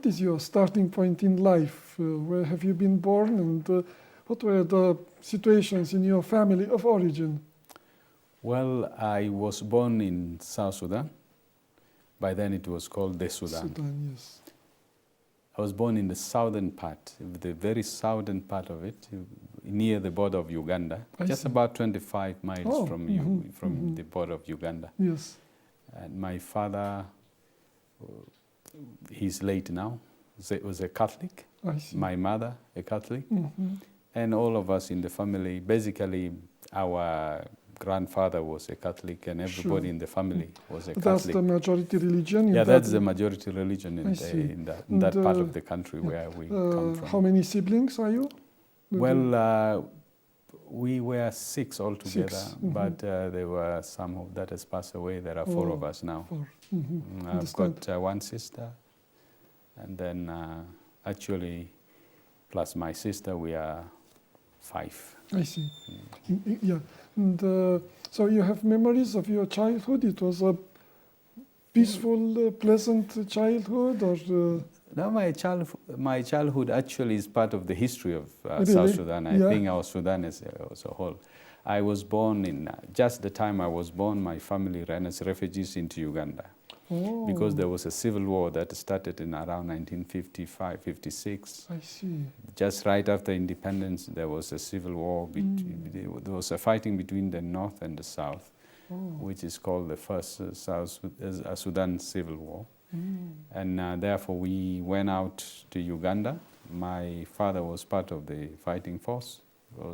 what is your starting point in life? Where have you been born, and what were the situations in your family of origin? Well, I was born in South Sudan. By then it was called the Sudan. Sudan, yes. I was born in the southern part, the very southern part of it, near the border of Uganda, just about 25 miles from the border of Uganda. Yes. And my father, he's late now, was a Catholic. I see. My mother, a Catholic. And all of us in the family, basically our grandfather was a Catholic, and everybody in the family was a Catholic. That's the majority religion? Yeah, that's the majority religion in that part of the country where we come from. How many siblings are you? Well, we were 6 altogether, but there were some that has passed away. There are 4 of us now. I've got 1 sister, and then actually, plus my sister, we are 5. I see. Yeah. And so you have memories of your childhood? It was a peaceful, pleasant childhood, or? No, my childhood actually is part of the history of Really? South Sudan. I think our Sudan as a whole. I was born in, just the time I was born, my family ran as refugees into Uganda. Because there was a civil war that started in around 1955, 56. I see. Just right after independence, there was a civil war. There was a fighting between the North and the South, which is called the First South Sudan Civil War. And therefore, we went out to Uganda. My father was part of the fighting force.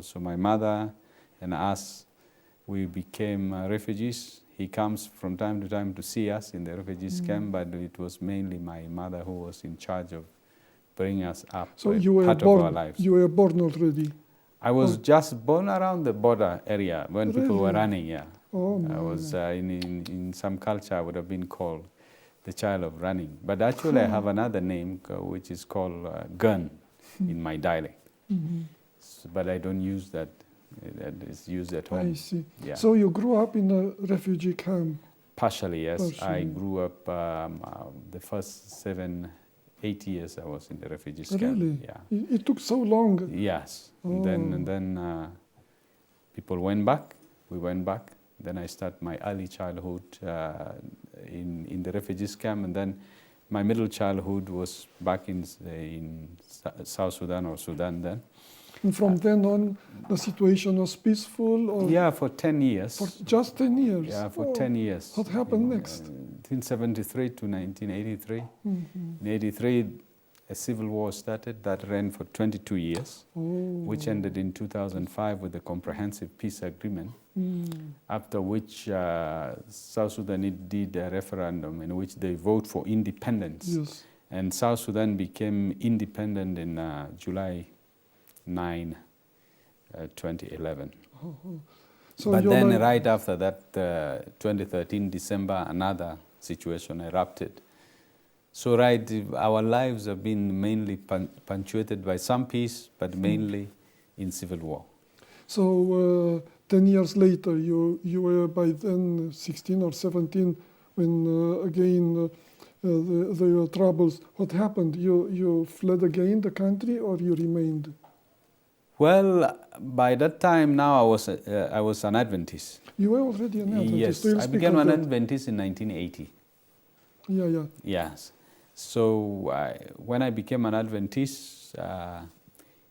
So my mother and us, we became refugees. He comes from time to time to see us in the refugees camp, but it was mainly my mother who was in charge of bringing us up. So you were part of our lives. You were born already? I was just born around the border area when people were running, I was in some culture I would have been called the child of running. But actually I have another name which is called gun in my dialect. But I don't use that. That is used at home. I see. Yeah. So you grew up in a refugee camp? Partially, yes. Partially. I grew up the first 7-8 years I was in the refugees camp. Really? Yeah. It took so long? Yes. And then people went back. We went back. Then I started my early childhood in the refugees camp, and then my middle childhood was back in South Sudan or Sudan then. And from then on, the situation was peaceful? Or yeah, for 10 years. For just 10 years? Yeah, for 10 years. What happened next? 1973 to 1983. In 83, a civil war started that ran for 22 years, which ended in 2005 with a comprehensive peace agreement, after which South Sudan did a referendum in which they vote for independence. Yes. And South Sudan became independent in July 9, 2011. So but then right after that, 2013 December, another situation erupted. So our lives have been mainly punctuated by some peace, but mainly in civil war. So 10 years later, you were by then 16 or 17 when again there were troubles. What happened? You fled again the country, or you remained? Well, by that time now I was an Adventist. You were already an Adventist? Yes, I became an Adventist in 1980. Yeah. Yes. So when I became an Adventist,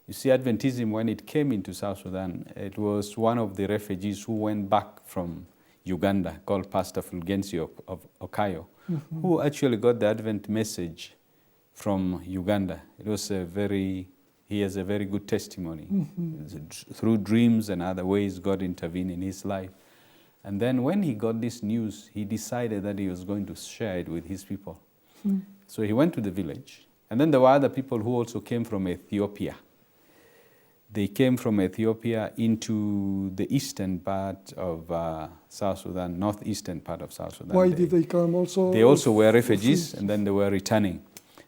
you see, Adventism, when it came into South Sudan, it was one of the refugees who went back from Uganda, called Pastor Fulgencio of Okayo, who actually got the Advent message from Uganda. It was he has a very good testimony. Through dreams and other ways, God intervened in his life. And then when he got this news, he decided that he was going to share it with his people. So he went to the village. And then there were other people who also came from Ethiopia. They came from Ethiopia into the eastern part of South Sudan, northeastern part of South Sudan. Why did they come also? They also were refugees, and then they were returning.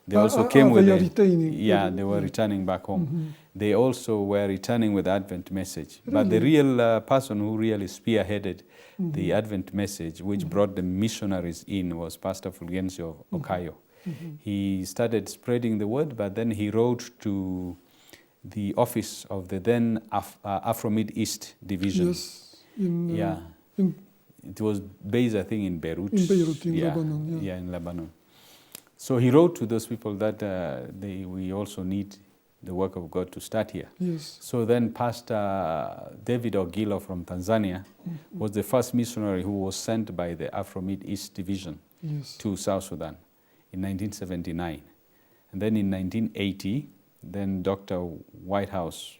They also came with returning. Yeah, they were returning back home. They also were returning with the Advent message. Really? But the real person who really spearheaded the Advent message, which brought the missionaries in, was Pastor Fulgencio of Okayo. He started spreading the word, but then he wrote to the office of the then Afro-Mid East Division. Yes, in, Yeah. in It was based, I think, in Beirut. in Beirut, in Yeah. Lebanon. Yeah, in Lebanon. So he wrote to those people that we also need the work of God to start here. Yes. So then Pastor David Ogilo from Tanzania was the first missionary who was sent by the Afro-Mid East Division Yes. to South Sudan in 1979. And then in 1980, then Dr. Whitehouse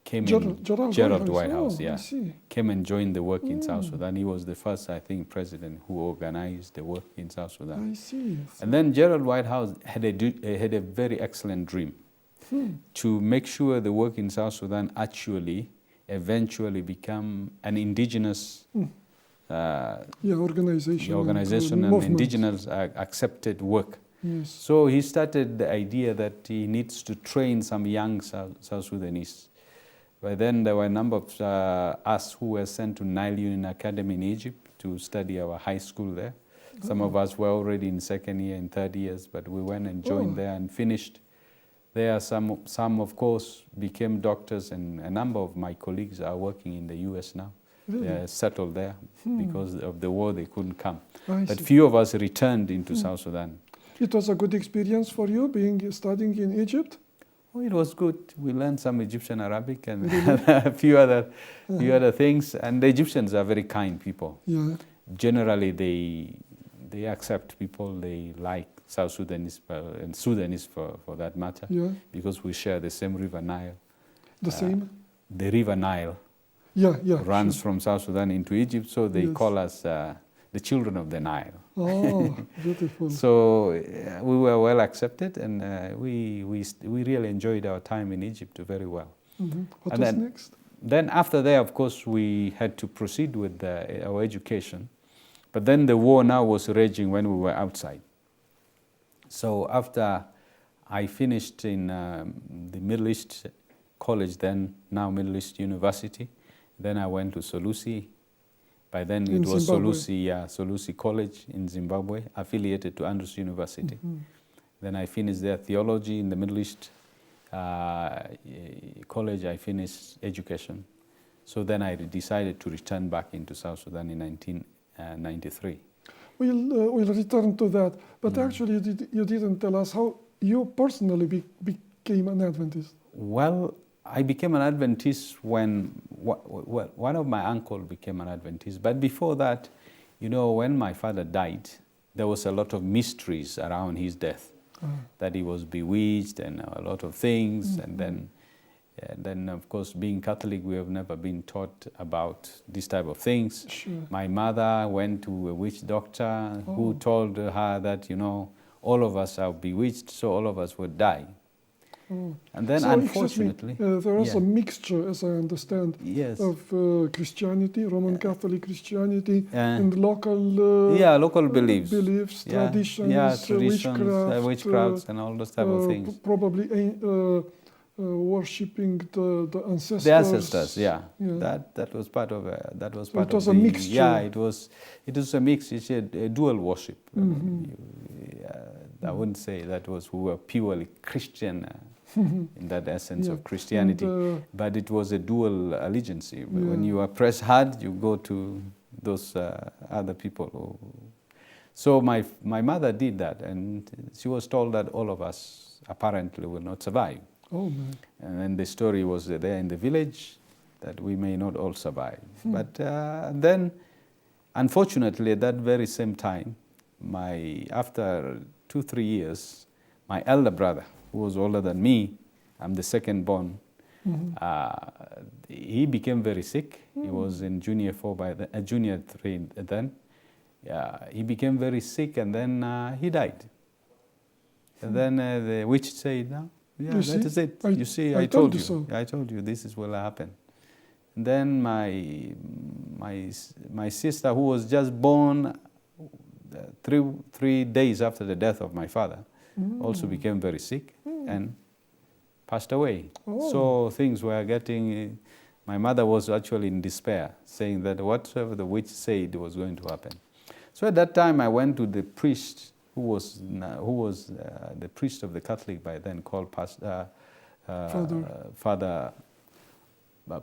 came Gerald Whitehouse, I yeah, see. came and joined the work in South Sudan. He was the first, I think, president who organized the work in South Sudan. I see. And then Gerald Whitehouse had a very excellent dream to make sure the work in South Sudan actually eventually become an indigenous organization and indigenous accepted work. Yes. So he started the idea that he needs to train some young South Sudanese. But then there were a number of us who were sent to Nile Union Academy in Egypt to study our high school there. Some of us were already in second year and third years, but we went and joined there and finished there. Some of course became doctors, and a number of my colleagues are working in the US now. Really? They are settled there because of the war. They couldn't come. But see. few of us returned into South Sudan. It was a good experience for you studying in Egypt? Oh, it was good. We learned some Egyptian Arabic and a few other things. And the Egyptians are very kind people. Yeah. Generally, they accept people. They like South Sudanese and Sudanese for that matter, because we share the same river Nile. The same? The river Nile runs from South Sudan into Egypt, so they call us the children of the Nile. Oh, beautiful. So we were well accepted, and we really enjoyed our time in Egypt very well. What was next? Then after that, of course, we had to proceed with our education. But then the war now was raging when we were outside. So after I finished in the Middle East College, then now Middle East University, then I went to Solusi. By then it was Solusi College in Zimbabwe, affiliated to Andrews University. Then I finished there theology in the Middle East College. I finished education. So then I decided to return back into South Sudan in 1993. We'll return to that. But actually you didn't tell us how you personally became an Adventist. Well, I became an Adventist when one of my uncles became an Adventist. But before that, you know, when my father died, there was a lot of mysteries around his death. That he was bewitched and a lot of things. And then, of course, being Catholic, we have never been taught about this type of things. Sure. My mother went to a witch doctor who told her that, you know, all of us are bewitched, so all of us would die. And then, so, unfortunately, there is a mixture, as I understand, of Christianity, Roman Catholic Christianity, and local local beliefs, traditions, witchcrafts, and all those type of things. Probably worshipping the ancestors. The ancestors, that was part of that was part it was of a mixture. Yeah, it was a mix. It's a dual worship. I wouldn't say that we were purely Christian in that essence of Christianity, but it was a dual allegiance. When you are pressed hard, you go to those other people. So my mother did that, and she was told that all of us apparently will not survive. Oh, man. And then the story was there in the village that we may not all survive. But then, unfortunately, at that very same time, after 2-3 years, my elder brother, who was older than me, I'm the second born, he became very sick. He was in junior 3 then. He became very sick, and then he died. And then the witch said, "No, that is it. You see, I told you. So. I told you this is what will happen." And then my sister, who was just born 3 days after the death of my father, also became very sick and passed away. So things were getting. My mother was actually in despair, saying that whatever the witch said was going to happen. So at that time, I went to the priest who was the priest of the Catholic by then, called Father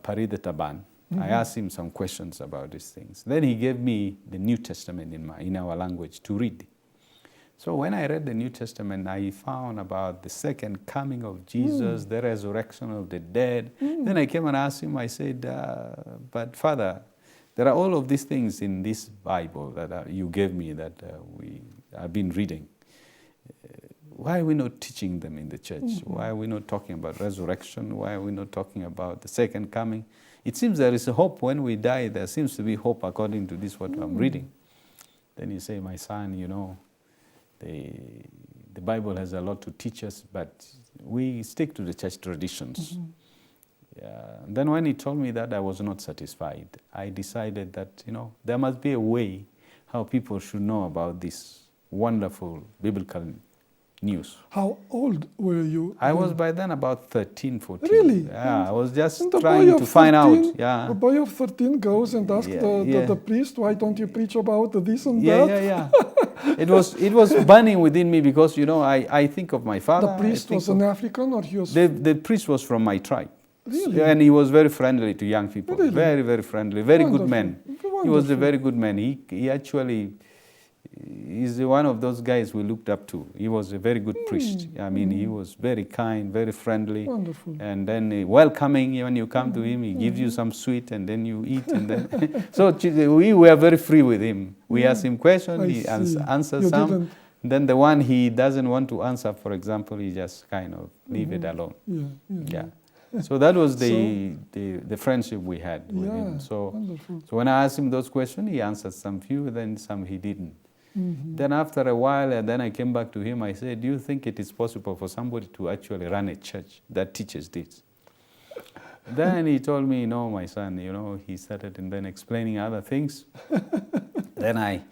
Paride Taban. I asked him some questions about these things. Then he gave me the New Testament in our language to read. So when I read the New Testament, I found about the second coming of Jesus, the resurrection of the dead. Then I came and asked him, I said, but Father, there are all of these things in this Bible that you gave me that I've been reading. Why are we not teaching them in the church? Why are we not talking about resurrection? Why are we not talking about the second coming? It seems there is a hope when we die. There seems to be hope according to this, what I'm reading. Then you say, my son, you know, the Bible has a lot to teach us, but we stick to the church traditions. And then when he told me that, I was not satisfied. I decided that, you know, there must be a way how people should know about this wonderful biblical news. How old were you? I was by then about 13, 14. Really? Yeah, I was just And the trying boy to of find 13 out. Yeah. A boy of 13 goes and asks the priest, why don't you preach about this and that? Yeah. It was burning within me because, you know, I think of my father. The priest was an African, or he was... The priest was from my tribe. Really? And he was very friendly to young people. Really? Very, very friendly. Very Wonderful. good man. Wonderful. He was a very good man. He actually is one of those guys we looked up to. He was a very good priest. I mean, he was very kind, very friendly. Wonderful. And then welcoming when you come to him. He gives you some sweet and then you eat. And then so we were very free with him. We asked him questions, he answered You some. didn't. Then the one he doesn't want to answer, for example, he just kind of leave it alone. Yeah. So that was the friendship we had with him. So when I asked him those questions, he answered some few, then some he didn't. Then after a while, and then I came back to him, I said, do you think it is possible for somebody to actually run a church that teaches this? Then he told me, no, my son, you know, he started and then explaining other things. Then I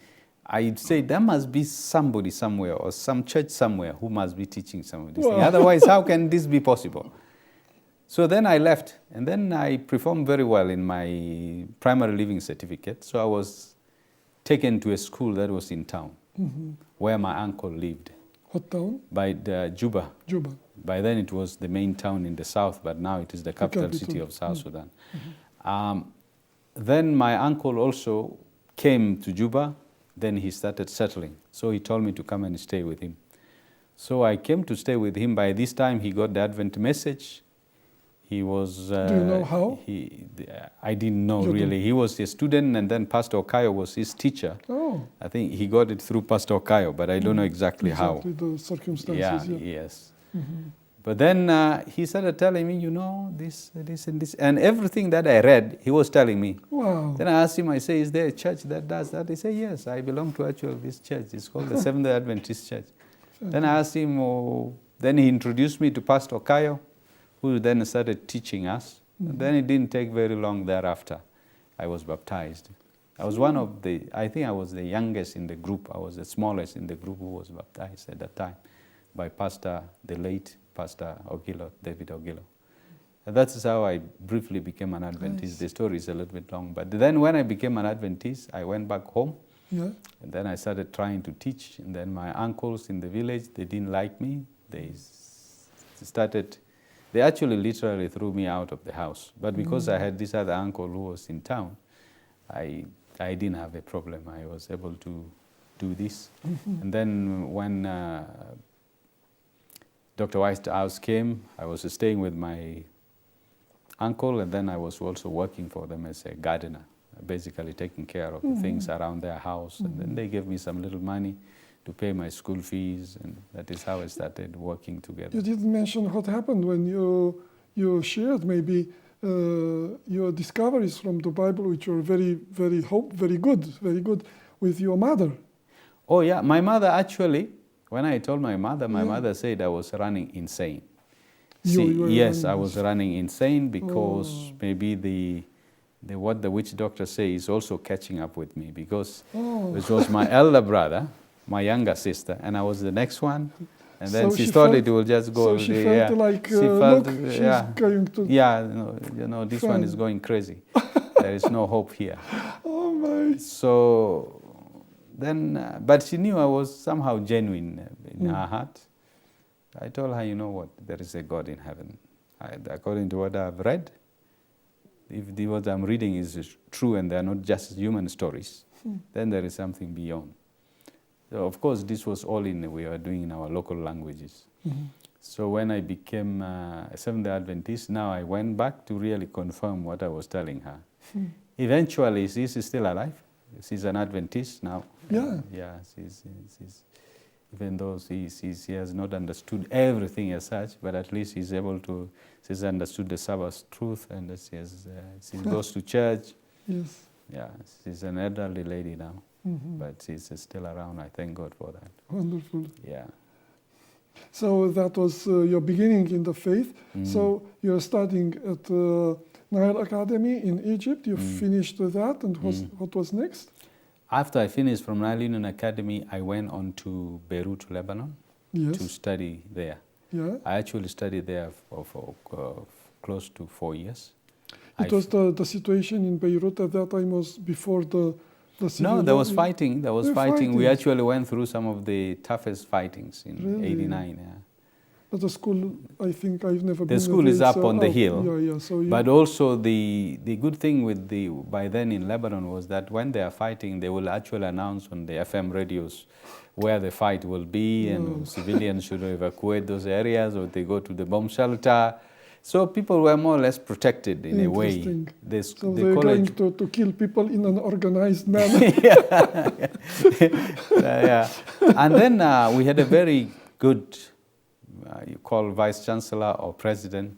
said, there must be somebody somewhere or some church somewhere who must be teaching some of these things. Otherwise, how can this be possible? So then I left, and then I performed very well in my primary living certificate. So I was taken to a school that was in town, where my uncle lived. What town? By Juba. Juba. By then it was the main town in the south, but now it is the capital city of South Sudan. Then my uncle also came to Juba. Then he started settling. So he told me to come and stay with him. So I came to stay with him. By this time, he got the Advent message. He was... Do you know how? I didn't know really. He was a student, and then Pastor Okayo was his teacher. Oh. I think he got it through Pastor Okayo, but I don't know exactly how. The circumstances, Yes. But then he started telling me, you know, this and this. And everything that I read, he was telling me. Wow. Then I asked him, I say, is there a church that does that? He said, yes, I belong to actually this church. It's called the Seventh-day Adventist Church. Then I asked him, then he introduced me to Pastor Okayo, who then started teaching us. And then it didn't take very long thereafter. I was baptized. I was one of I think I was the youngest in the group. I was the smallest in the group who was baptized at that time by the late Pastor Ogilo, David Ogilo. And that's how I briefly became an Adventist. Nice. The story is a little bit long. But then when I became an Adventist, I went back home. Yeah. And then I started trying to teach. And then my uncles in the village, they didn't like me. They actually literally threw me out of the house. But because I had this other uncle who was in town, I didn't have a problem. I was able to do this. And then when Dr. Whitehouse came, I was staying with my uncle, and then I was also working for them as a gardener, basically taking care of the things around their house. And then they gave me some little money to pay my school fees, and that is how I started working together. You didn't mention what happened when you shared maybe your discoveries from the Bible, which were very good with your mother. Oh yeah, my mother actually, when I told my mother said I was running insane. Yes, I was running insane because maybe what the witch doctor say is also catching up with me, because it was my elder brother, my younger sister, and I was the next one. And then she thought it will just go. So she felt like, look, she's going to... Yeah, this one is going crazy. There is no hope here. Oh my. So then, but she knew I was somehow genuine in her heart. I told her, you know what, there is a God in heaven. According to what I've read, if what I'm reading is true and they're not just human stories, then there is something beyond. So of course, this was all we were doing in our local languages. So when I became a Seventh-day Adventist, now I went back to really confirm what I was telling her. Eventually, she's still alive. She's an Adventist now. Yeah. Yeah, she's even though she has not understood everything as such, but at least she's understood the Sabbath truth, and she goes to church. Yes. Yeah, she's an elderly lady now, but she's still around. I thank God for that. Wonderful. Yeah. So that was your beginning in the faith. So you're studying at Nile Academy in Egypt. You finished that, and what was next? After I finished from Nile Union Academy, I went on to Beirut, Lebanon, Yes. to study there. Yeah. I actually studied there for close to 4 years. It was the situation in Beirut at that time was before the civil No, there war. was fighting. There was There were fighting. We fightings. actually went through some of the toughest fightings in Really? '89. Yeah. But the school, I think I've never been. The school is there, up so on the hill. Yeah, yeah. So But also the good thing with by then in Lebanon was that when they are fighting, they will actually announce on the FM radios where the fight will be, and civilians should evacuate those areas, or they go to the bomb shelter. So people were more or less protected in a way. Interesting. So The they're college, going to kill people in an organized manner. yeah. And then we had a very good, you call vice chancellor or president,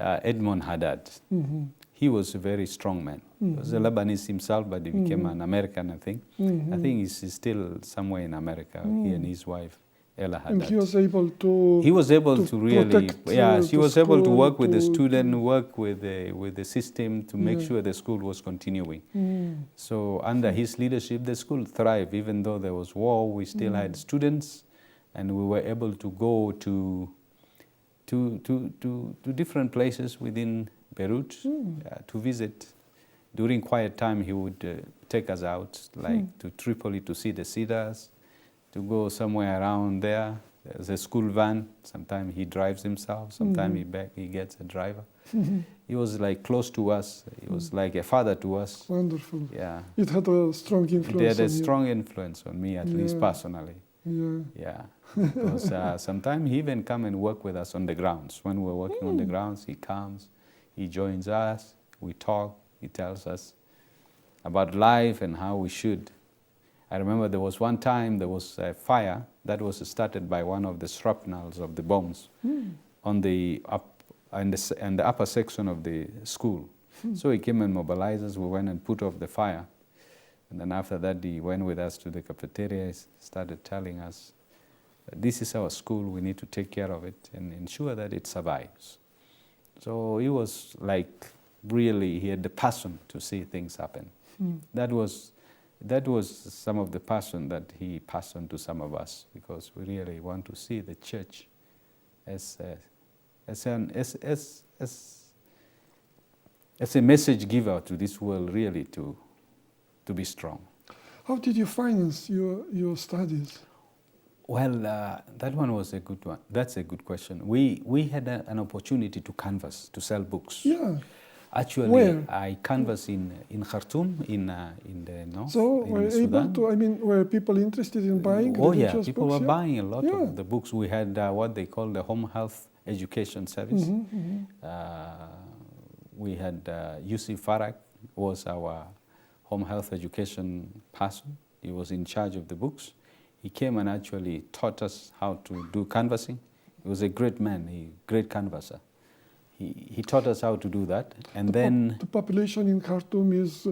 Edmond Haddad. He was a very strong man. He was a Lebanese himself, but he became an American, I think. I think he's still somewhere in America, he and his wife, Ella Haddad. And he was able to. He was able to really, protect, she the was able to school, work with the to- student, work with the system to make sure the school was continuing. So under his leadership, the school thrived. Even though there was war, we still had students, and we were able to go to different places within Beirut to visit. During quiet time, he would take us out, like to Tripoli to see the cedars, to go somewhere around there. There's a school van. Sometimes he drives himself. Sometimes he gets a driver. He was like close to us. He was like a father to us. Wonderful. Yeah. It had a strong influence. It had a on you. strong influence on me, at least personally. Yeah. Yeah. Because sometimes he even come and work with us on the grounds. When we're working on the grounds, he comes, he joins us, we talk, he tells us about life and how we should. I remember there was one time there was a fire that was started by one of the shrapnels of the bombs on the upper section of the school. So he came and mobilized us. We went and put off the fire. And then after that, he went with us to the cafeteria. He started telling us, this is our school, we need to take care of it and ensure that it survives. So he was like, really, he had the passion to see things happen. That was some of the passion that he passed on to some of us, because we really want to see the church as a message giver to this world, really to be strong. How did you finance your studies? Well, that one was a good one. That's a good question. We had an opportunity to canvass, to sell books. Yeah. Actually, Where? I canvassed in Khartoum, in the north. So in were able Sudan. to, were people interested in buying Oh yeah, religious people books? were buying a lot Yeah. of the books. We had what they call the Home Health Education Service. We had Yusuf Farak was our Home Health Education person. He was in charge of the books. He came and actually taught us how to do canvassing. He was a great man, great canvasser. He taught us how to do that, and then The population in Khartoum is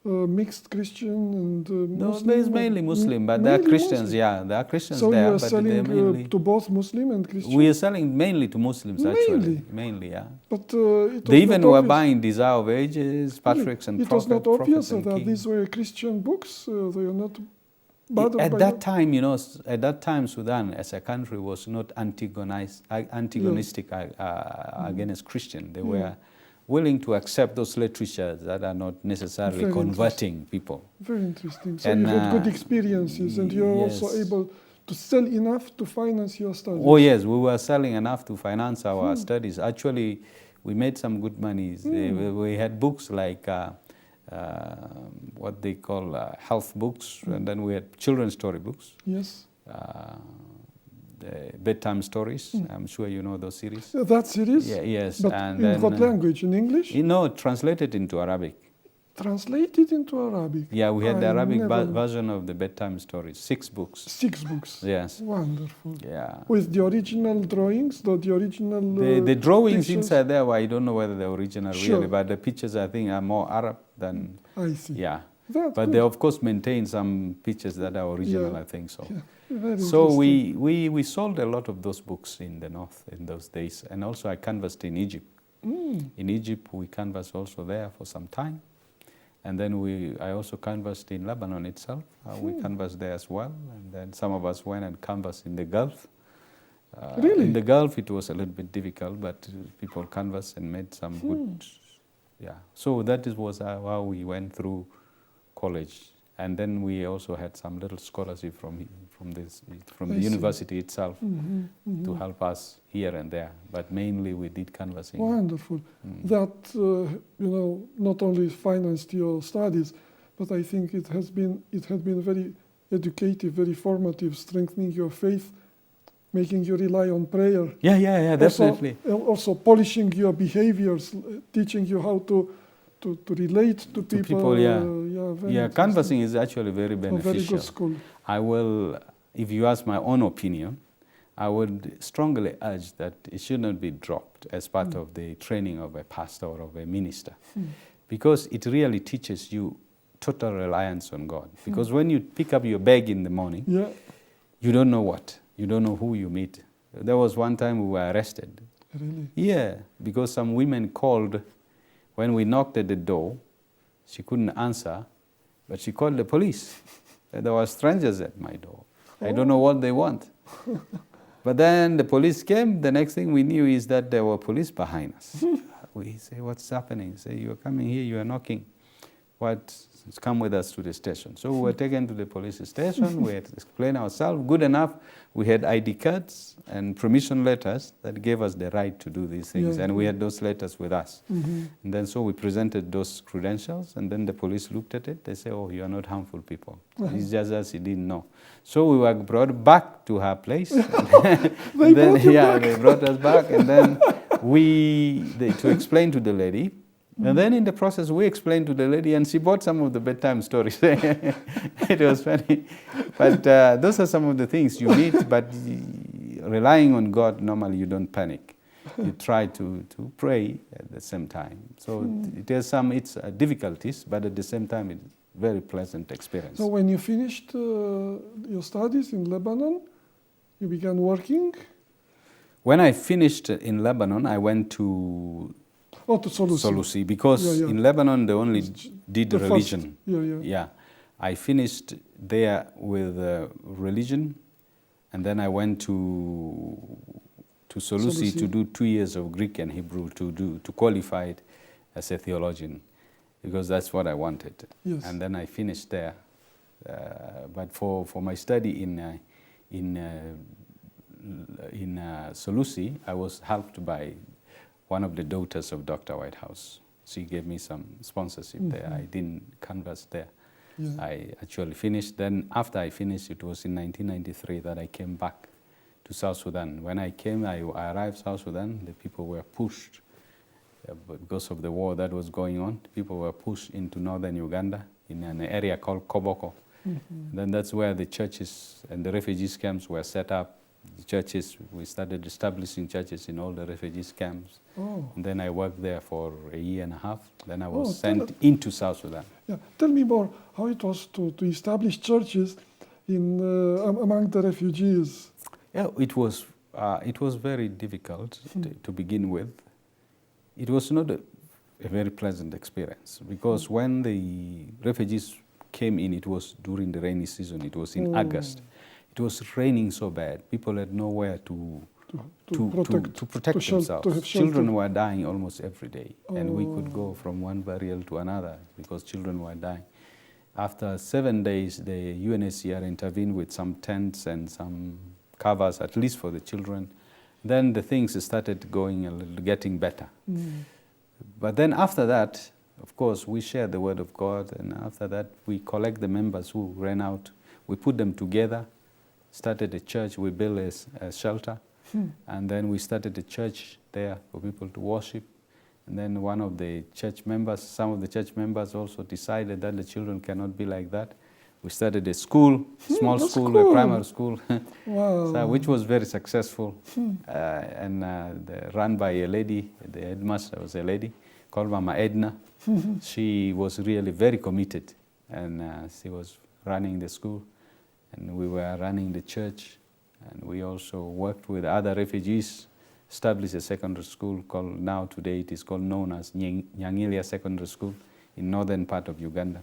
mixed Christian and no, Muslim? it's mainly Muslim, but there are Mainly Christians. Muslim. Yeah, there are Christians So there, you are but they're selling mainly. to both Muslim and Christian? We are selling mainly to Muslims, actually. Mainly? Mainly, yeah. But it was They even not were obvious. buying Desire of Ages, Patriarchs and It was not Prophets obvious and that Kings. these were Christian books. They are not bothered At by that time, at that time, Sudan as a country was not antagonistic against Christian. They were willing to accept those literatures that are not necessarily Very converting people. Very interesting. So And, you had good experiences, and you're also yes. able to sell enough to finance your studies. Oh yes, we were selling enough to finance our studies. Actually, we made some good money. We had books like what they call health books, and then we had children's story books. Yes. The bedtime stories. I'm sure you know those series. That series? Yeah, yes. But and in then, what language? In English? You know, translated into Arabic. Translated into Arabic? Yeah, we had the I Arabic never- version of the bedtime stories. 6 books. 6 books. Yes. Wonderful. Yeah. With the original drawings, the original The drawings pictures? inside there, well, I don't know whether they're original Sure. really, but the pictures I think are more Arab than, I see. yeah. That's But good. they of course maintain some pictures that are original, Yeah. I think so. Yeah, very So interesting. we sold a lot of those books in the north in those days. And also I canvassed in Egypt. In Egypt we canvassed also there for some time. And then I also canvassed in Lebanon itself. We canvassed there as well. And then some of us went and canvassed in the Gulf. Really? In the Gulf it was a little bit difficult, but people canvassed and made some good, yeah. So that was how we went through college. And then we also had some little scholarship from the I see. university itself to help us here and there. But mainly we did canvassing. Wonderful. That, not only financed your studies, but I think it has been very educative, very formative, strengthening your faith, making you rely on prayer. Yeah, definitely. Also polishing your behaviors, teaching you how to relate to people. Yeah, very interesting. canvassing is actually very A beneficial. very good school. I will, if you ask my own opinion, I would strongly urge that it should not be dropped as part of the training of a pastor or of a minister, because it really teaches you total reliance on God. Because when you pick up your bag in the morning, Yeah. you don't know what, you don't know who you meet. There was one time we were arrested. Really? Yeah, because some women called. When we knocked at the door, she couldn't answer, but she called the police. There were strangers at my door. I don't know what they want. But then the police came. The next thing we knew is that there were police behind us. We say, what's happening? Say, you're coming here, you are knocking. What? Come with us to the station. So we were taken to the police station. We had to explain ourselves. Good enough, we had ID cards and permission letters that gave us the right to do these things. Yeah. And we had those letters with us. And then so we presented those credentials, and then the police looked at it. They say, oh, you are not harmful people. It's just as he didn't know. So we were brought back to her place. They brought us back, and then to explain to the lady. And then in the process, we explained to the lady, and she bought some of the bedtime stories. It was funny. But those are some of the things you need, but relying on God, normally you don't panic. You try to pray at the same time. So it has some difficulties, but at the same time, it's a very pleasant experience. So when you finished your studies in Lebanon, you began working? When I finished in Lebanon, I went to To Solusi. Solusi, because in Lebanon they only did The religion. First. Yeah, I finished there with religion, and then I went to Solusi to do 2 years of Greek and Hebrew to qualify as a theologian, because that's what I wanted. Yes. And then I finished there. But for my study in Solusi, I was helped by one of the daughters of Dr. Whitehouse. She gave me some sponsorship there. I didn't canvass there. Yeah. I actually finished. Then after I finished, it was in 1993 that I came back to South Sudan. When I came, I arrived South Sudan, the people were pushed because of the war that was going on. People were pushed into northern Uganda in an area called Koboko. Then that's where the churches and the refugees camps were set up. The churches, we started establishing churches in all the refugees camps. Oh. And then I worked there for a year and a half. Then I was Oh, sent into South Sudan. Yeah. Tell me more how it was to establish churches in among the refugees. Yeah, it was very difficult to begin with. It was not a very pleasant experience, because when the refugees came in, it was during the rainy season. It was in August. It was raining so bad. People had nowhere to protect, to protect to themselves. have shelter. Children were dying almost every day, and we could Oh. go from one burial to another because children were dying. After 7 days, the UNHCR intervened with some tents and some covers, at least for the children. Then the things started going getting better. But then after that, of course, we share the word of God, and after that, we collect the members who ran out. We put them together, started a church, we built a shelter, and then we started a church there for people to worship. And then one of the church members, some of the church members also decided that the children cannot be like that. We started a school, small that's school, cool. a primary school, Wow. so, which was very successful, run by a lady. The headmaster was a lady called Mama Edna. She was really very committed, and she was running the school, and we were running the church, and we also worked with other refugees, established a secondary school called, now today it is called, known as Nyangilia Secondary School in northern part of Uganda.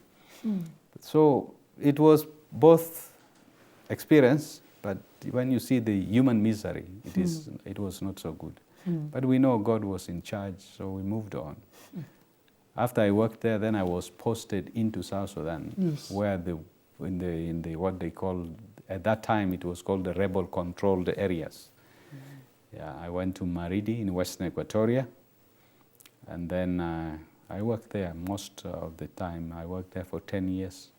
So it was both experience, but when you see the human misery, it was not so good. But we know God was in charge, so we moved on. After I worked there, then I was posted into South Sudan, Yes. where in the what they called, at that time it was called the rebel-controlled areas. Yeah, I went to Maridi in Western Equatoria, and then I worked there most of the time. I worked there for 10 years.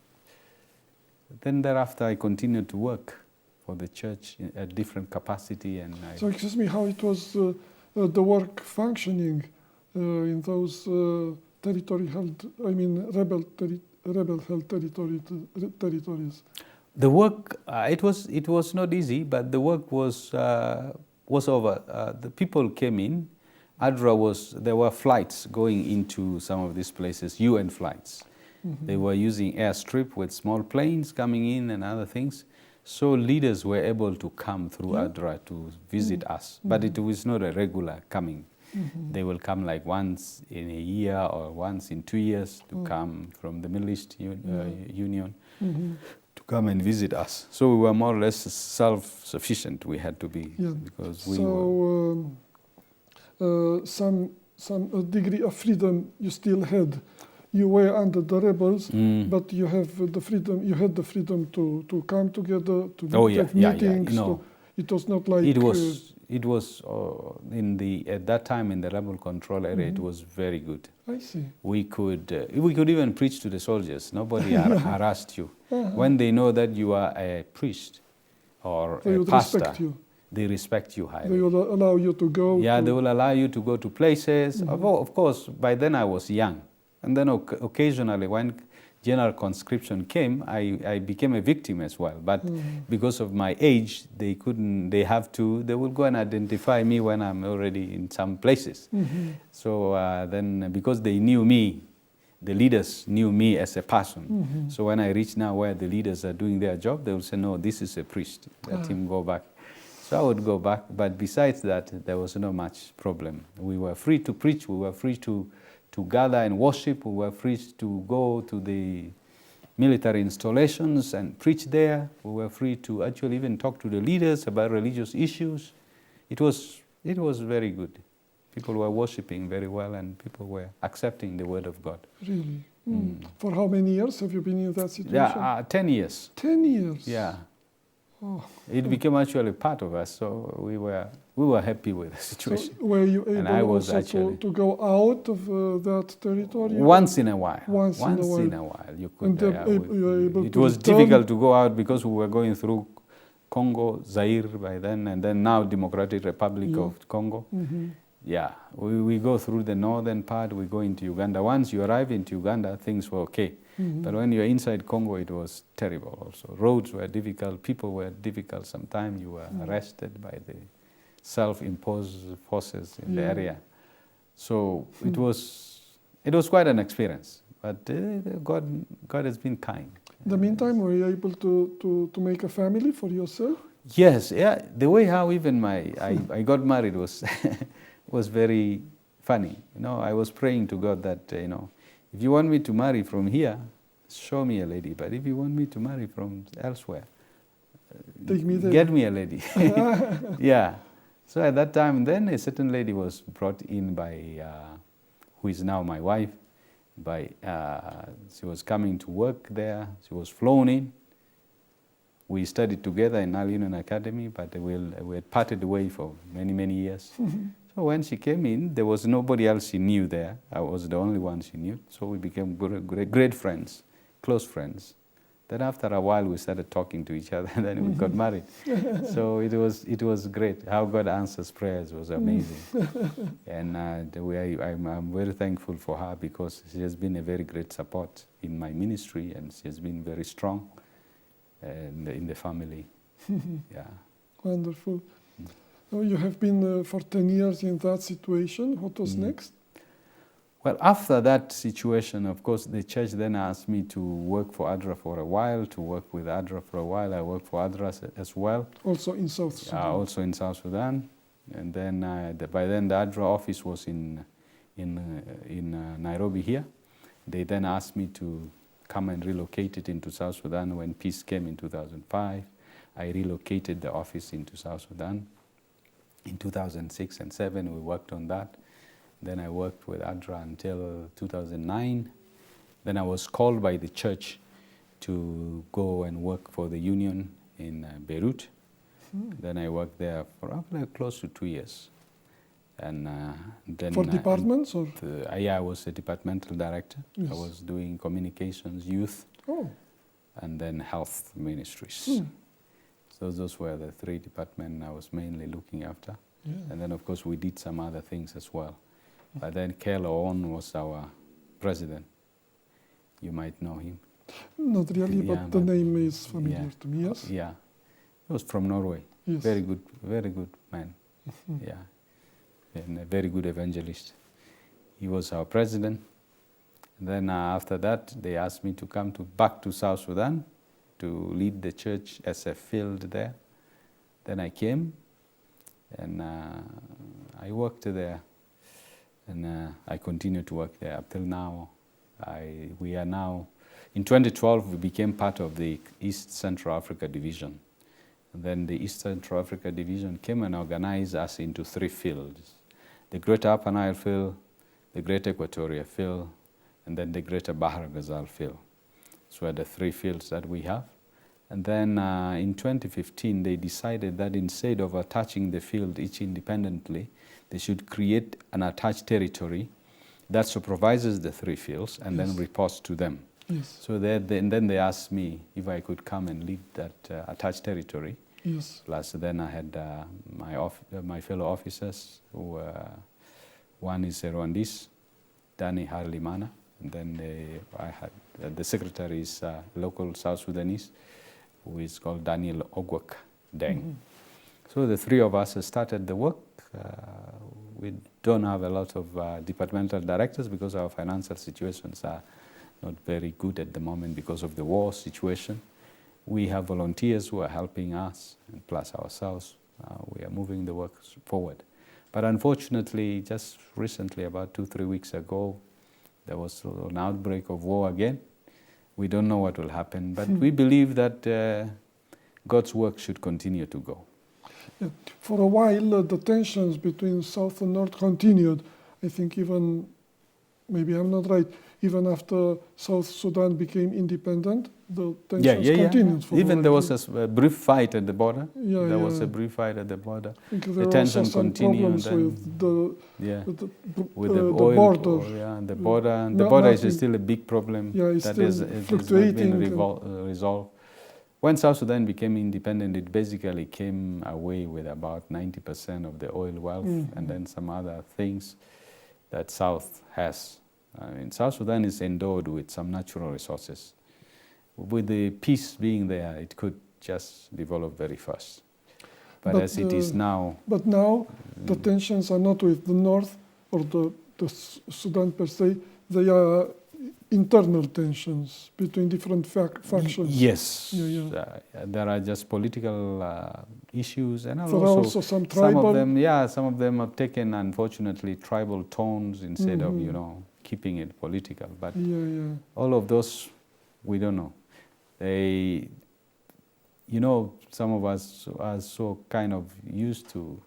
Then thereafter, I continued to work for the church at different capacity. And So excuse me, how it was the work functioning in those rebel-held territories? the work, it was not easy, but the work was over. The people came in. There were flights going into some of these places, UN flights. They were using airstrip with small planes coming in and other things. So leaders were able to come through Adra to visit us, but it was not a regular coming. They will come like once in a year or once in 2 years to come from the Middle East Union to come and visit us. So we were more or less self-sufficient. We had to be because we were. Some degree of freedom you still had. You were under the rebels, but you have the freedom. You had the freedom to come together, to have meetings. You know, it was not like it was at that time in the rebel control area. It was very good. I see. We could even preach to the soldiers. Nobody harassed you. When they know that you are a priest or They a would pastor, respect you. they respect you highly. They will allow you to go. Yeah, they will allow you to go to places. Of course, by then I was young. And then occasionally when general conscription came, I became a victim as well. But because of my age, they will go and identify me when I'm already in some places. So then because they knew me, the leaders knew me as a person. So when I reach now where the leaders are doing their job, they will say, no, this is a priest. Let him go back. So I would go back, but besides that, there was no much problem. We were free to preach, we were free to gather and worship, we were free to go to the military installations and preach there. We were free to actually even talk to the leaders about religious issues. It was very good. People were worshiping very well and people were accepting the word of God. Really? For how many years have you been in that situation? Yeah, 10 years. 10 years? Yeah. Oh. It became actually part of us, so we were happy with the situation. So were you able also to go out of that territory? Once in a while. Once in a while. You could. You were able it to was return? difficult to go out because we were going through Congo, Zaire by then, and then now Democratic Republic of Congo. Yeah, we go through the northern part, we go into Uganda. Once you arrive into Uganda, things were okay. But when you're inside Congo, it was terrible also. Roads were difficult, people were difficult. Sometimes you were arrested by the self-imposed forces in the area. So it was quite an experience. But God has been kind. In the meantime, were you able to make a family for yourself? Yes, yeah. The way how even I got married was was very funny. You know, I was praying to God that, if you want me to marry from here, show me a lady. But if you want me to marry from elsewhere, Take me there. get me a lady. Yeah. So at that time, then a certain lady was brought in by, who is now my wife, she was coming to work there. She was flown in. We studied together in Al Union Academy, but we had parted away for many, many years. So when she came in, there was nobody else she knew there. I was the only one she knew. So we became great friends, close friends. Then after a while, we started talking to each other, and then we got married. So it was great. How God answers prayers was amazing. And I'm very thankful for her because she has been a very great support in my ministry, and she has been very strong in the family. Yeah. Wonderful. Now you have been for 10 years in that situation. What was next? Well, after that situation, of course, the church then asked me to work for ADRA for a while, to work with ADRA for a while. I worked for ADRA as well. Also in South Sudan? Also in South Sudan. And then by then the ADRA office was in Nairobi here. They then asked me to come and relocate it into South Sudan when peace came in 2005. I relocated the office into South Sudan. In 2006 and 2007, we worked on that. Then I worked with ADRA until 2009. Then I was called by the church to go and work for the union in Beirut. Then I worked there for roughly close to 2 years. And then for departments or? Yeah, I was a departmental director. Yes. I was doing communications, youth, and then health ministries. So those were the 3 departments I was mainly looking after. Yeah. And then of course we did some other things as well. But then Clement was our president. You might know him. Not really, Yeah, but the name is familiar yeah. to me, yes? Yeah. He was from Norway. Yes. Very good man. Yeah. And a very good evangelist. He was our president. And then after that, they asked me to come back to South Sudan to lead the church as a field there. Then I came and I worked there. And I continue to work there up till now. We are now, in 2012, we became part of the East Central Africa Division. And then the East Central Africa Division came and organized us into 3 fields. The Greater Upper Nile Field, the Greater Equatoria Field, and then the Greater Bahar Ghazal Field. So are the 3 fields that we have. And then in 2015, they decided that instead of attaching the field each independently, they should create an attached territory that supervises the 3 fields and then reports to them. Yes. So then they asked me if I could come and lead that attached territory. Yes. Plus then I had my fellow officers, who one is a Rwandese, Danny Harlimana, and then I had the secretary is local South Sudanese, who is called Daniel Ogwak Deng. So the 3 of us started the work. We don't have a lot of departmental directors because our financial situations are not very good at the moment because of the war situation. We have volunteers who are helping us, and plus ourselves. We are moving the work forward. But unfortunately, just recently, about 2-3 weeks ago, there was an outbreak of war again. We don't know what will happen, but we believe that God's work should continue to go. Yeah. For a while, the tensions between South and North continued. I think even, maybe I'm not right, even after South Sudan became independent, the tensions continued. For even a there while. was a brief fight at the border. There was a brief fight at the border. The tension continued. With the oil, border. the border. The border is still a big problem. Yeah, it's that still has fluctuating. not been resolved. When South Sudan became independent, it basically came away with about 90% of the oil wealth and then some other things that South has. I mean, South Sudan is endowed with some natural resources. With the peace being there, it could just develop very fast. But as it is now... But now, the tensions are not with the North or the Sudan per se, they are internal tensions between different factions. Yes, there are just political issues, and there are also some tribal. Some of them have taken, unfortunately, tribal tones instead of keeping it political. But all of those, we don't know. Some of us are so kind of used to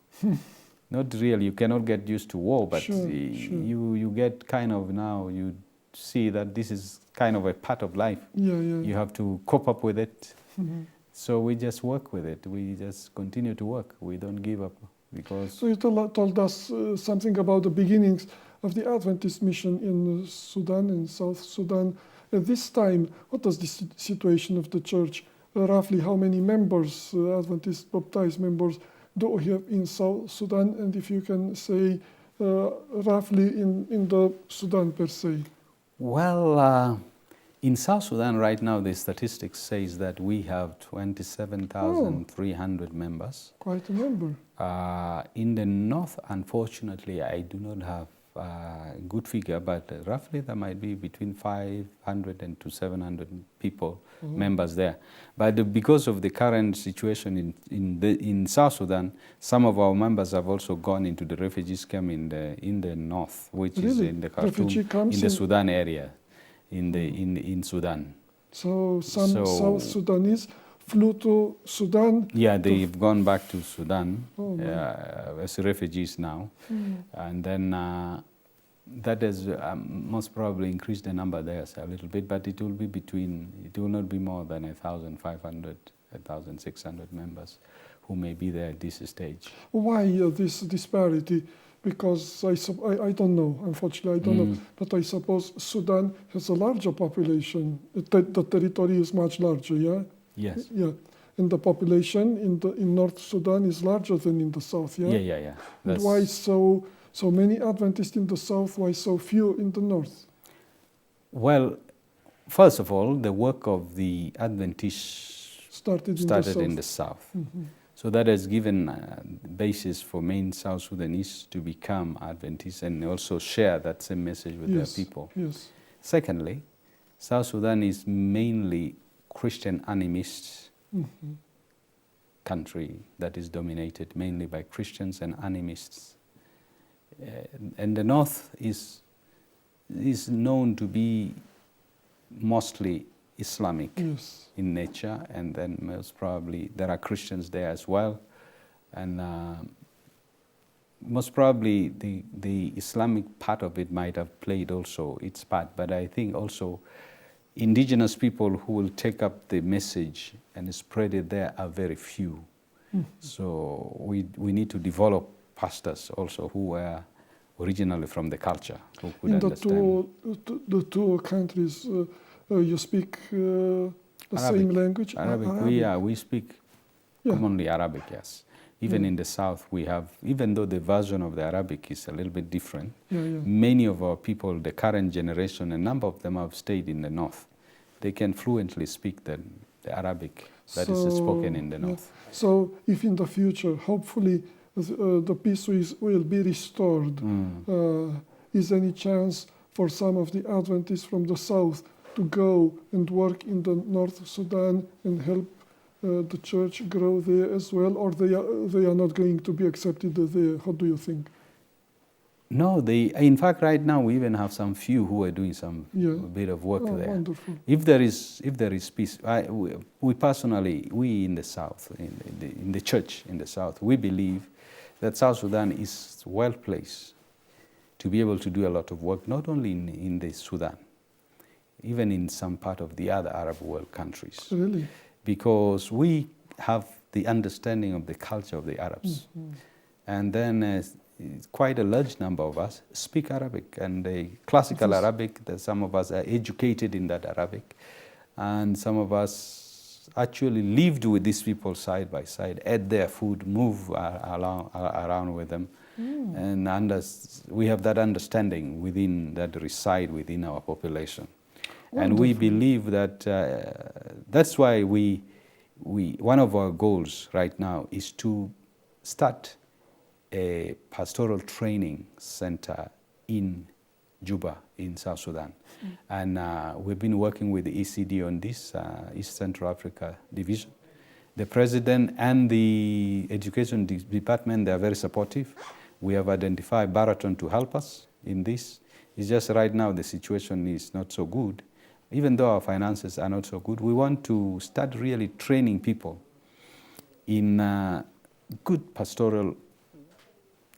Not really, you cannot get used to war, but Sure, sure. you get kind of now, you see that this is kind of a part of life. Yeah, You yeah. have to cope up with it. Mhm. So we just work with it. We just continue to work. We don't give up because So you told us something about the beginnings of the Adventist mission in Sudan, in South Sudan. At this time, what was the situation of the church? Roughly how many members, Adventist baptized members, do we have in South Sudan? And if you can say roughly in the Sudan per se. well, in South Sudan right now, the statistics says that we have 27,300 members. Quite a number. In the north, unfortunately, I do not have a good figure, but roughly there might be between 500 and to 700 people, members there. But because of the current situation in South Sudan, some of our members have also gone into the refugees camp in the north, which is Really? in the Refugee Khartoum, camps in the in- Sudan area, in Sudan. So some So- South Sudanese flew to Sudan. Yeah, they've gone back to Sudan Oh, man. as refugees now. And then that has most probably increased the number there a little bit, but it will not be more than 1,500, 1,600 members who may be there at this stage. Why this disparity? Because I don't know, unfortunately I don't know, but I suppose Sudan has a larger population. The territory is much larger, yeah? Yes. Yeah, and the population in North Sudan is larger than in the south, yeah? Yeah. And why so many Adventists in the south, why so few in the north? Well, first of all, the work of the Adventists Started in the south. So that has given basis for main South Sudanese to become Adventists and also share that same message with their people. Yes. Secondly, South Sudan is mainly Christian animist country that is dominated mainly by Christians and animists. And the north is known to be mostly Islamic Yes. in nature, and then most probably there are Christians there as well, and most probably the Islamic part of it might have played also its part, but I think also indigenous people who will take up the message and spread it there are very few. So we need to develop pastors also who were originally from the culture, who could In understand. the two countries, you speak the Arabic. same language? Arabic. We speak Yeah. commonly Arabic, yes. Even in the south, we have, even though the version of the Arabic is a little bit different, Yeah. many of our people, the current generation, a number of them have stayed in the north. They can fluently speak the Arabic that is spoken in the north. So if in the future, hopefully, the peace will be restored, is any chance for some of the Adventists from the south to go and work in the North Sudan and help the church grow there as well, or they are not going to be accepted there? How do you think? No, in fact, right now we even have some few who are doing some bit of work there. Wonderful. If there is peace, we personally, in the south, in the church in the south, we believe that South Sudan is well placed to be able to do a lot of work, not only in the Sudan, even in some part of the other Arab world countries. Really? Because we have the understanding of the culture of the Arabs. And then quite a large number of us speak Arabic, and the classical Arabic, that some of us are educated in that Arabic, and some of us actually lived with these people side by side, ate their food, move around with them, and we have that understanding that reside within our population. And we believe that that's why one of our goals right now is to start a pastoral training center in Juba, in South Sudan. And we've been working with the ECD on this, East Central Africa Division. The president and the education department, they are very supportive. We have identified Baraton to help us in this. It's just right now the situation is not so good. Even though our finances are not so good, we want to start really training people in good pastoral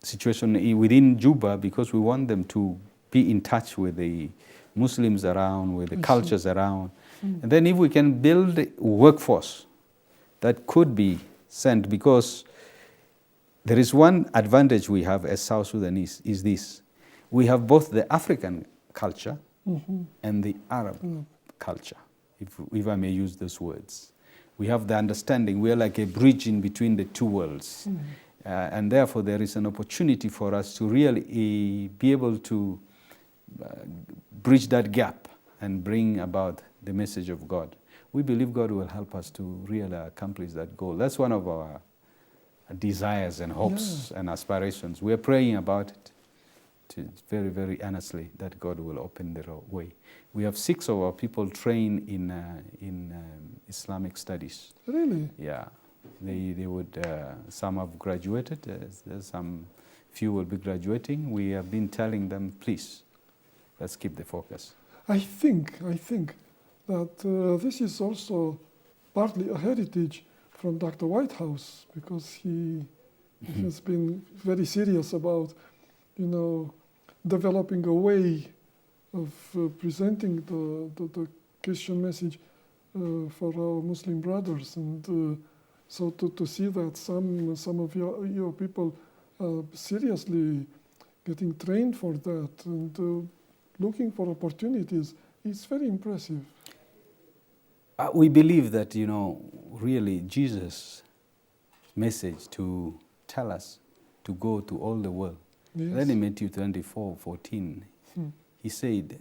situation within Juba, because we want them to be in touch with the Muslims around, with the cultures around. And then if we can build a workforce that could be sent, because there is one advantage we have as South Sudanese, is this. We have both the African culture and the Arab culture, if I may use those words. We have the understanding, we are like a bridge in between the two worlds. And therefore there is an opportunity for us to really be able to bridge that gap and bring about the message of God. We believe God will help us to really accomplish that goal. That's one of our desires and hopes and aspirations. We are praying about it very, very earnestly, that God will open the way. We have 6 of our people trained in Islamic studies. Really? Yeah. They would, some have graduated, some few will be graduating. We have been telling them, please, let's keep the focus. I think that this is also partly a heritage from Dr. Whitehouse, because he has been very serious about, developing a way of presenting the Christian message for our Muslim brothers. And so to see that some of your people are seriously getting trained for that and looking for opportunities, it's very impressive. We believe that, really Jesus' message to tell us to go to all the world. Yes. Then in Matthew 24:14, he said,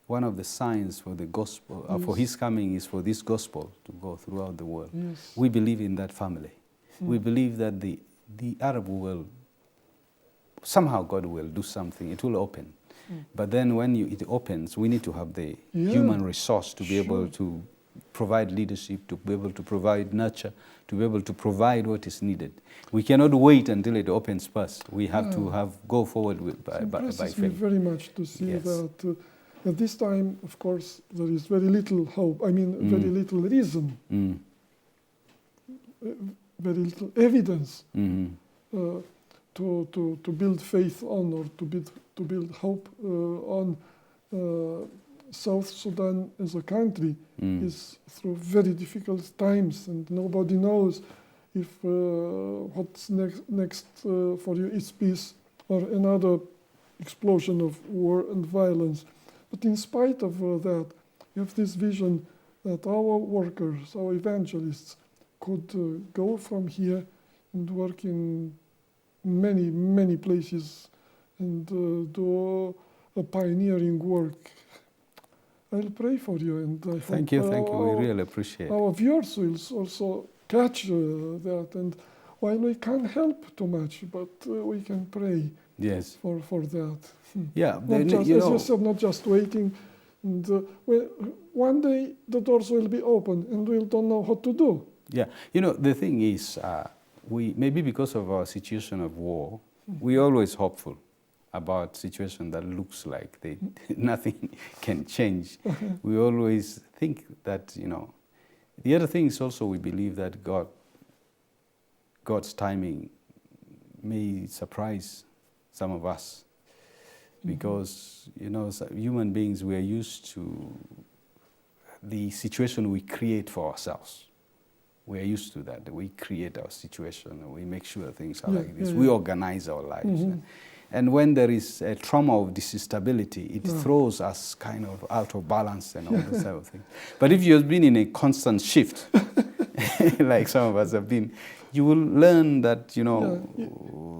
one of the signs for the gospel, for his coming, is for this gospel to go throughout the world. Yes. We believe in that family. We believe that the Arab world, somehow God will do something, it will open. But then when it opens, we need to have the human resource to be able to provide leadership, to be able to provide nurture, to be able to provide what is needed. We cannot wait until it opens first. We have to go forward by faith. Me very much to see that at this time, of course, there is very little hope. Very little reason, very little evidence to build faith on, or to build hope on. South Sudan as a country is through very difficult times, and nobody knows if what's next for you is peace or another explosion of war and violence. But in spite of that, we have this vision that our workers, our evangelists, could go from here and work in many, many places and do a pioneering work. I'll pray for you, and I Thank you. We really appreciate it. Our viewers will also catch that, and while we can't help too much, but we can pray for that. Yeah, not just, as you said, not just waiting. And one day the doors will be open, and we don't know what to do. Yeah, the thing is, we maybe because of our situation of war, we're always hopeful about situation that looks like nothing can change. We always think that, the other thing is also we believe that God's timing may surprise some of us, because, human beings, we are used to the situation we create for ourselves. We are used to that. We create our situation, and we make sure things are like this. We organize our lives. And when there is a trauma of instability, it throws us kind of out of balance and all this type of thing. But if you've been in a constant shift, like some of us have been, you will learn that,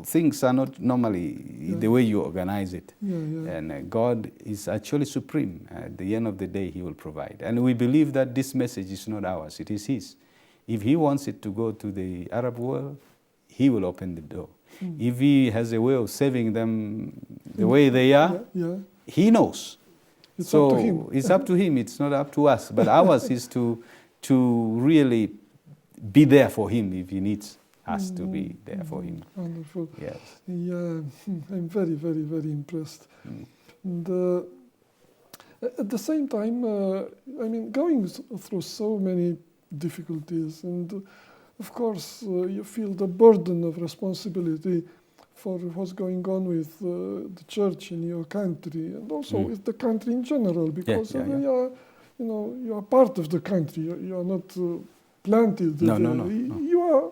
things are not normally the way you organize it. And God is actually supreme. At the end of the day, He will provide. And we believe that this message is not ours, it is His. If He wants it to go to the Arab world, He will open the door. If He has a way of saving them the way they are, He knows. It's up to Him. It's up to Him. It's not up to us. But ours is to really be there for Him if He needs us to be there for Him. Wonderful. Yes. Yeah, I'm very, very, very impressed. And at the same time, going through so many difficulties, and of course, you feel the burden of responsibility for what's going on with the church in your country, and also with the country in general, because they are, you are part of the country. You are not planted there. No. You are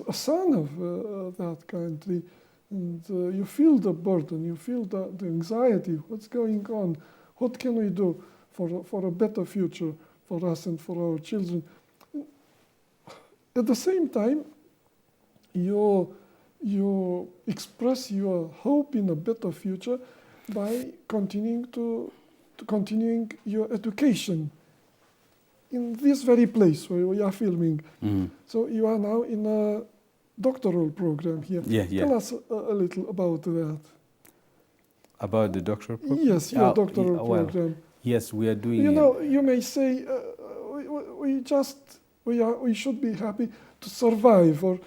a son of that country, and you feel the burden, you feel the anxiety. What's going on? What can we do for a better future for us and for our children? At the same time, you express your hope in a better future by continuing your education in this very place where we are filming. So you are now in a doctoral program here. Tell us a little about that. About the doctoral program? Yes, your doctoral program. Yes, we are doing. You may say we should be happy to survive, or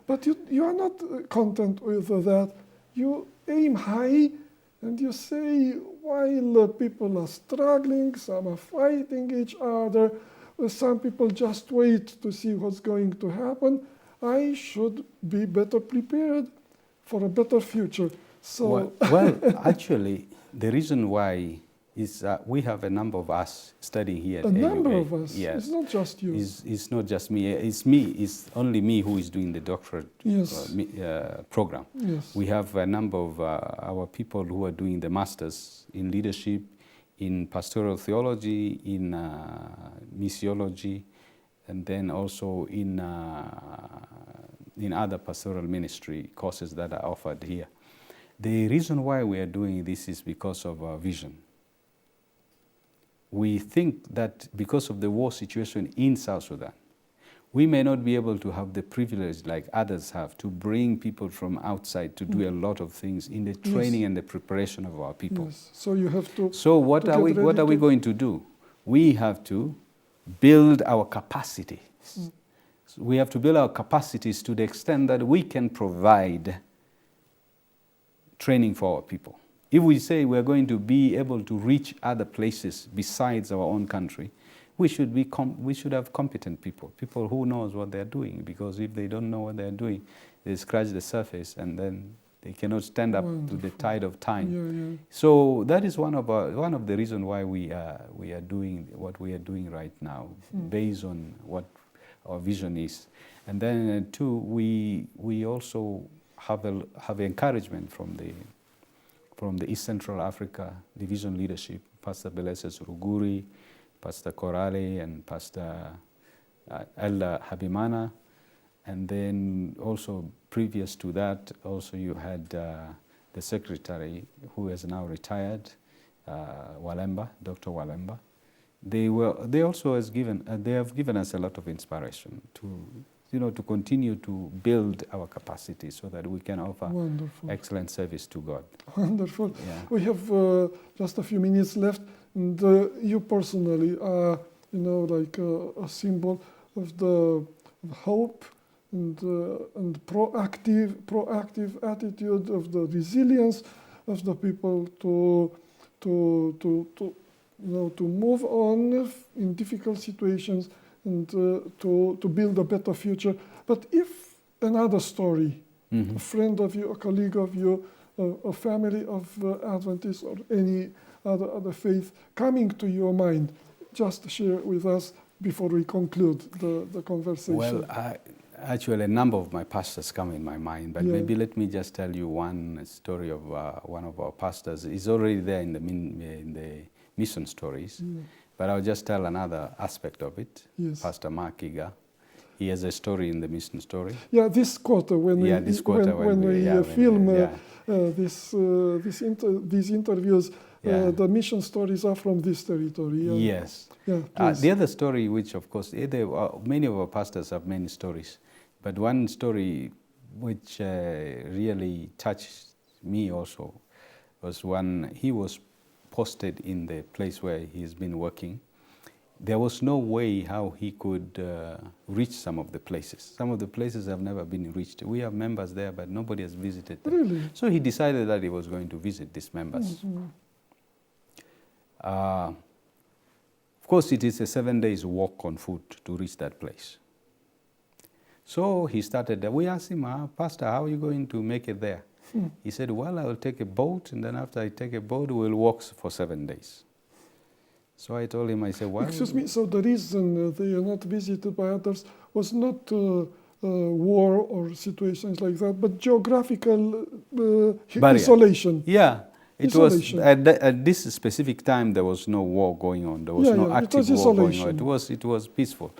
but you are not content with that. You aim high, and you say, while people are struggling, some are fighting each other, some people just wait to see what's going to happen, I should be better prepared for a better future. So well, actually, the reason why is we have a number of us studying here at A number AUA. of us. Yes. It's not just you. It's not just me. It's me. It's only me who is doing the doctorate program. Yes. We have a number of our people who are doing the masters in leadership, in pastoral theology, in missiology, and then also in other pastoral ministry courses that are offered here. The reason why we are doing this is because of our vision. We think that because of the war situation in South Sudan, we may not be able to have the privilege like others have to bring people from outside to do a lot of things in the training and the preparation of our people. Yes. So you have to. So what are we going to do? We have to build our capacity. So we have to build our capacities to the extent that we can provide training for our people. If we say we're going to be able to reach other places besides our own country, we should have competent people who knows what they're doing, because if they don't know what they're doing, they scratch the surface and then they cannot stand up to the tide of time. So that is one of the reasons why we are doing what we are doing right now, based on what our vision is. And then two, we also have encouragement from the East Central Africa Division leadership, Pastor Beleses Ruguri, Pastor Korale, and Pastor Elder Habimana. And then also previous to that, also you had the secretary who is now retired, Walemba, Dr. Walemba. They have given us a lot of inspiration to continue to build our capacity so that we can offer excellent service to God. Wonderful. Yeah. We have just a few minutes left, and you personally are, like a symbol of the hope and proactive attitude, of the resilience of the people to move on in difficult situations and to build a better future. But if another story, a friend of you, a colleague of you, a family of Adventists or any other faith coming to your mind, just share with us before we conclude the conversation. Well, actually a number of my pastors come in my mind, but maybe let me just tell you one story of one of our pastors. He's already there in the mission stories. But I'll just tell another aspect of it. Yes. Pastor Mark Iga, he has a story in the mission story. Yeah, this quarter when we film these interviews, the mission stories are from this territory. Yes. The other story, which of course many of our pastors have many stories, but one story which really touched me also was when he was posted in the place where he's been working. There was no way how he could reach some of the places. Some of the places have never been reached. We have members there, but nobody has visited them. Really? So he decided that he was going to visit these members. Of course, it is a 7 days walk on foot to reach that place. So he started, we asked him, Pastor, how are you going to make it there? He said, well, I will take a boat, and then after I take a boat, we'll walk for 7 days. So I told him, I said, well... Excuse me, so the reason they are not visited by others was not war or situations like that, but geographical isolation. Yeah. It isolation. was at this specific time there was no war going on. There was no active war going on. It was peaceful.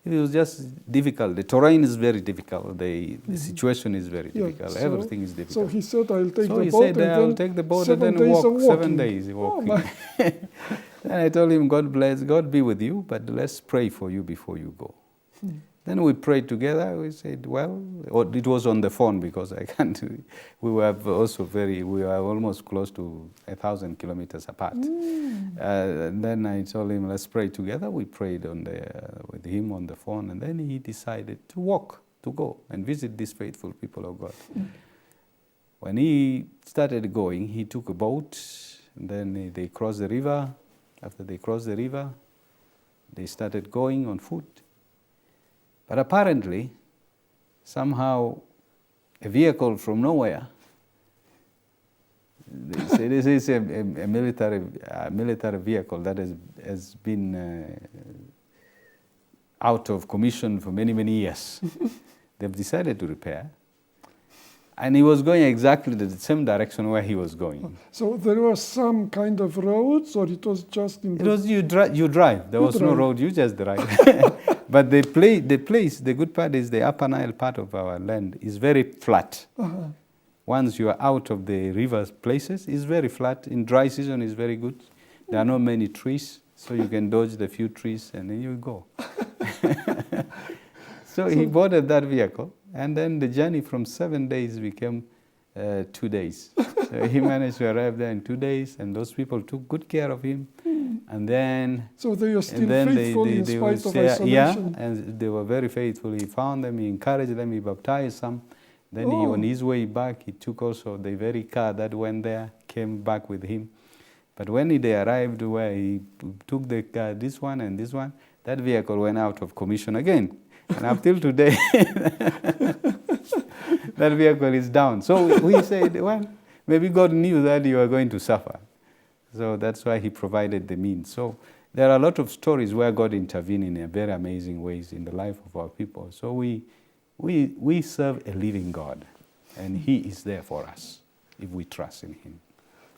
It was just difficult. The terrain is very difficult. The situation is very difficult. So, everything is difficult. So he said, "I'll take the boat." So he said, "I'll take the boat and then walk 7 days walking." Oh, and I told him, "God bless, God be with you, but let's pray for you before you go." Then we prayed together. We said, well, it was on the phone because I can't. We were almost close to 1,000 kilometers apart. And then I told him, let's pray together. We prayed with him on the phone, and then he decided to go and visit these faithful people of God. When he started going, he took a boat, and then they crossed the river. After they crossed the river, they started going on foot. But apparently, somehow, a vehicle from nowhere, they say this is a military vehicle that has been out of commission for many, many years. They've decided to repair. And he was going exactly the same direction where he was going. So there was some kind of roads, or it was just in the... It was you drive. There was no road, you just drive. But the good part is the Upper Nile part of our land is very flat. Once you are out of the river places, it's very flat. In dry season, it's very good. There are not many trees, so you can dodge the few trees and then you go. So he boarded that vehicle, and then the journey from 7 days became 2 days. So he managed to arrive there in 2 days, and those people took good care of him. And then... So they are still faithful in spite of isolation? Yeah, and they were very faithful. He found them, he encouraged them, he baptized some. Then on his way back, he took also the very car that went there, came back with him. But when they arrived where he took the car, this one and this one, that vehicle went out of commission again. And up till today, that vehicle is down. So we said, well, maybe God knew that you are going to suffer. So that's why he provided the means. So there are a lot of stories where God intervened in very amazing ways in the life of our people. So we serve a living God, and he is there for us if we trust in him.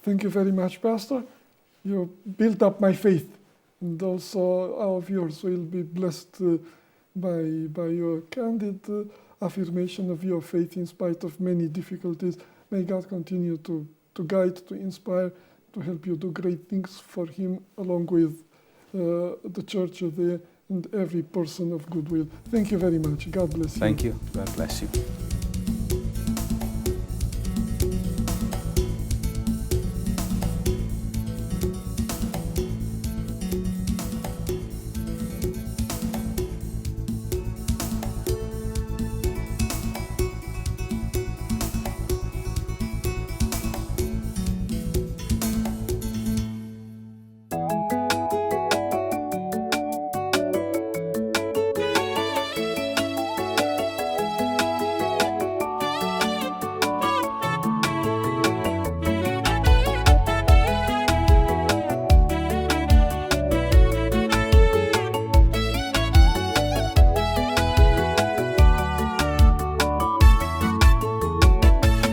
Thank you very much, Pastor. You built up my faith, and also our viewers will be blessed by your candid affirmation of your faith in spite of many difficulties. May God continue to guide, to inspire, to help you do great things for him, along with the church there and every person of goodwill. Thank you very much. God bless you. Thank you. God bless you.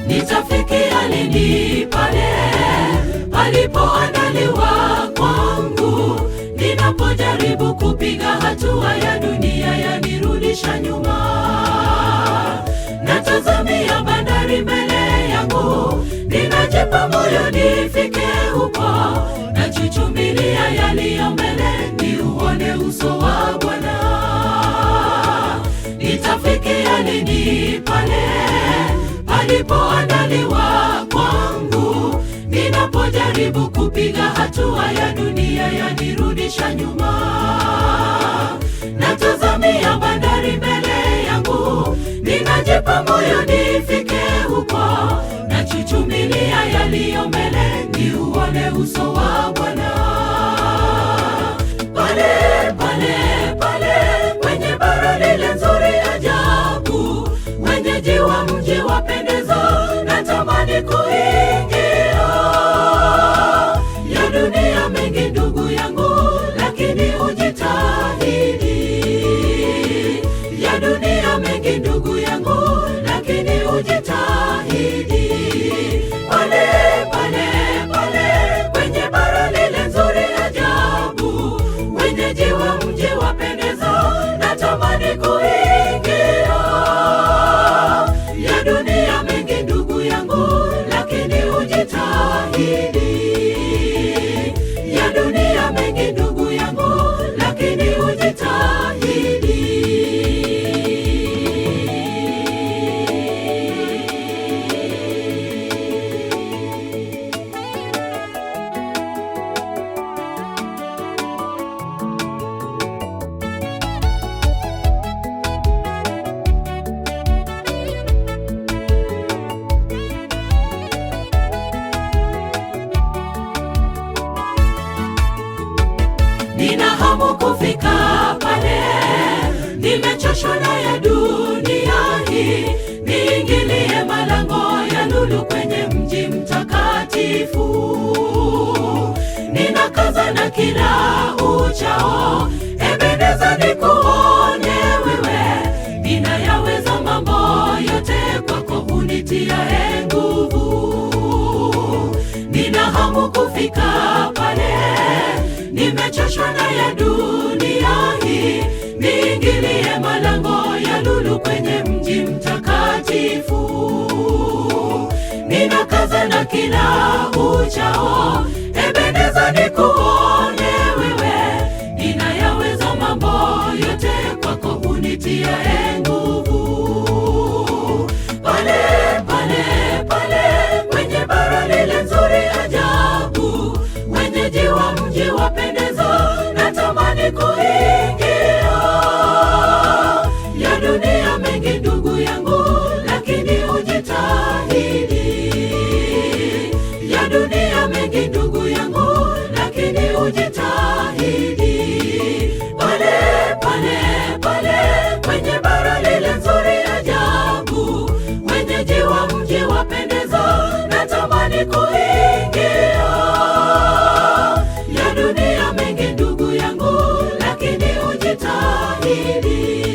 Nitafikia lini pale palipoandaliwa kwangu, ninapojaribu kupiga hatua ya dunia yanirudisha nyuma. Natazamia bandari mbele yangu, ninajipa moyo nifike huko, nachuchumilia yaliyo mbele niuone uso wa Bwana. Nitafikia lini pale palipoandaliwa kwangu, ninapojaribu kupiga hatua ya dunia yanirudisha nyuma. Natazamia bandari mbele yangu, ninajipa moyo nifike huko, nachuchumilia yaliyo mbele niuone uso wa Bwana. Pale kwenye bara lile nzuri ajabu, nimechoshwa na ya dunia hii, niingilie malango ya lulu kwenye mji mtakatifu. Ninakaza na kila uchao, Ebeneza nikuone wewe, ninayaweza mambo yote kwako unitia nguvu. Nina hamu kufika pale, nimechoshwa na ya dunia hii, niingilie malango ya lulu kwenye mji mtakatifu. Ninakaza na kila uchao, Ebeneza nikuone wewe, ninayaweza mambo yote kwako unitia nguvu. Pale pale pale kwenye bara lile nzuri ajabu, wenyeji wa mji wapendeza, natamani kuingia. Ya dunia mengi ndugu yangu, lakini ujitahidi. Ya dunia mengi ndugu yangu, lakini ujitahidi. Pale pale pale kwenye bara lile nzuri ajabu, wenyeji wa mji wapendeza, natamani kuingia. Ya dunia mengi ndugu yangu, lakini ujitahidi.